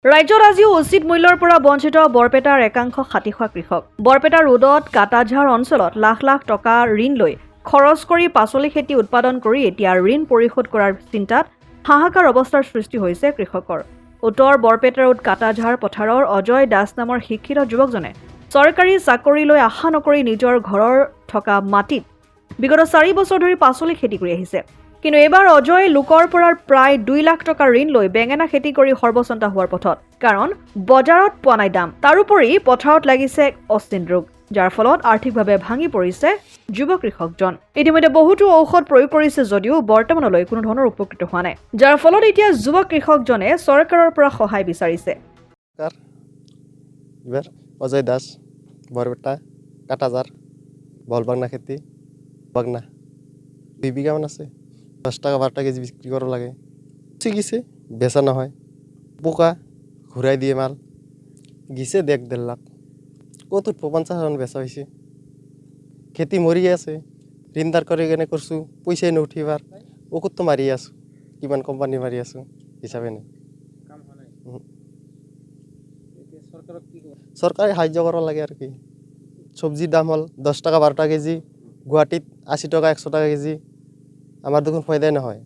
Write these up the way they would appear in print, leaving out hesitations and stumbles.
ৰাজ্যত আজিও উচিত মূল্যৰ পৰা বঞ্চিত বৰপেটাৰ একাংশ খাতিখোৱা কৃষক। বৰপেটা ৰোডত কাটাঝাৰ অঞ্চলত লাখ লাখ টকা ঋণ লৈ খৰচ কৰি পাচলি খেতি উৎপাদন কৰি এতিয়া ঋণ পৰিশোধ কৰাৰ চিন্তাত হাহাকাৰ অৱস্থাৰ সৃষ্টি হৈছে কৃষকৰ। উত্তৰ বৰপেটা ৰোড কাটাঝাৰ পথাৰৰ অজয় দাস নামৰ শিক্ষিত যুৱকজনে চৰকাৰী চাকৰিলৈ আশা নকৰি নিজৰ ঘৰৰ থকা মাটিত বিগত 4 বছৰ ধৰি পাচলি খেতি কৰি আহিছে। কিন্তু এইবাৰ অজয় লোকৰ পৰা প্ৰায় 2 লাখ টকা ঋণ লৈ বেঙেনা খেতি কৰি সৰ্বচন্তা হোৱাৰ পথত, কাৰণ বজাৰত পোৱা নাই দাম। তাৰোপৰি পথাৰত লাগিছে অচিন ৰোগ, যাৰ ফলত আৰ্থিকভাৱে ভাঙি পৰিছে যুৱ কৃষকজন। ইতিমধ্যে বহুতো ঔষধ প্ৰয়োগ কৰিছে যদিও বৰ্তমানলৈ কোনো ধৰণৰ উপকৃত হোৱা নাই, যাৰ ফলত এতিয়া যুৱ কৃষকজনে চৰকাৰৰ পৰা সহায় বিচাৰিছে। অজয় দাস, বৰপেটা, কাটাঝাৰ, বলবাগনা খেতি, বাগনা 2 বিঘামান আছে। 10 টাকা 12 কেজি বিক্রি করা লাগে। গিছে বেচা নহয়, পোকা ঘূৰাই দিয়ে মাল গিছে 1.5 লাখ। কত 50,000 বেচা হয়েছে। খেতি মরি আছে, ঋণদার করে কেনে করছো, পয়সাই নুঠিবার ওষুধ তো মারি আছো, কিমান কোম্পানি মারি আছো হিসাবে নেই। সরকারে সাহায্য করা লাগে আর কি। সবজির দাম হল 10 টাকা 12 টাকা কেজি, গুয়াহাটিত 80 টাকা 100 টাকা কেজি। আমার দেখুন ফায়দাই নহয়।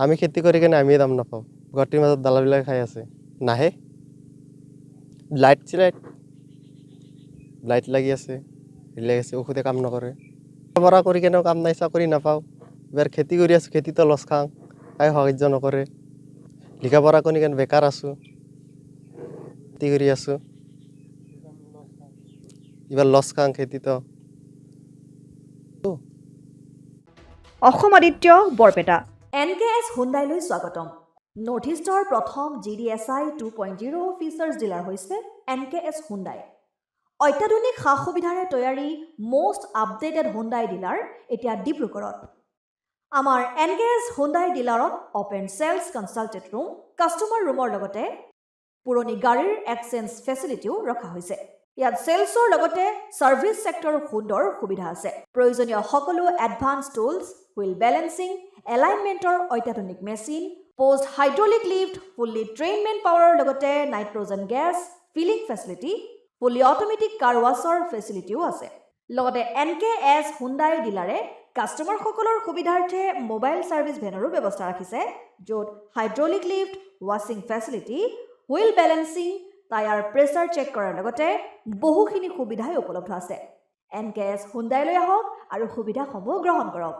আমি খেতি কৰি কেনে আমি দাম নাপাওঁ। গুৱাহাটীৰ মাজত দালালবিলাক খাই আছে, নাহে। লাইট লাগি আছে, ঔষধে কাম নকৰে। পঢ়া কৰি কেনেও কাম নাই, চাকৰি নাপাওঁ। এবাৰ খেতি কৰি আছোঁ, খেতিতো লছ খাওঁ, কাই সাহায্য নকৰে। লিখা পঢ়া কৰি কেনে বেকাৰ আছোঁ, খেতি কৰি আছোঁ, এবাৰ লছ খাওঁ খেতিতো। অসম আদিত্য, বৰপেটা। NKS হুণ্ডাইলৈ স্বাগতম। নৰ্থ ইষ্টৰ প্ৰথম GDSI 2.0 ফিচাৰ্ছ ডিলাৰ হৈছে NKS হুণ্ডাই। অত্যাধুনিক সা সুবিধাৰে তৈয়াৰী মষ্ট আপডেটেড হুণ্ডাই ডিলাৰ এতিয়া ডিব্ৰুগড়ত। আমাৰ NKS হুণ্ডাই ডিলাৰত open sales consulted room, customer ৰুমৰ লগতে পুৰণি গাড়ীৰ এক্সচেঞ্জ ফেচিলিটিও ৰখা হৈছে। ইয়াত চেলছৰ লগতে ছাৰ্ভিচ ছেক্টৰৰ সুন্দৰ সুবিধা আছে। প্ৰয়োজনীয় সকলো এডভান্স টুলছ, হুইল বেলেন্সিং, এলাইনমেণ্টৰ অত্যাধুনিক machine, post hydraulic lift, fully train men পাৱাৰৰ লগতে nitrogen gas filling facility, fully automatic car washer ফেচিলিটিও আছে। লগতে NKS হুণ্ডাই ডিলাৰে কাষ্টমাৰসকলৰ সুবিধাৰ্থে মোবাইল ছাৰ্ভিচ ভেনৰো ব্যৱস্থা ৰাখিছে, য'ত হাইড্ৰলিক লিফ্ট, ৱাছিং facility, wheel balancing, tyre pressure check কৰাৰ লগতে বহুখিনি সুবিধাই উপলব্ধ আছে। NKS হুণ্ডাইলৈ আহক আৰু সুবিধাসমূহ গ্ৰহণ কৰক।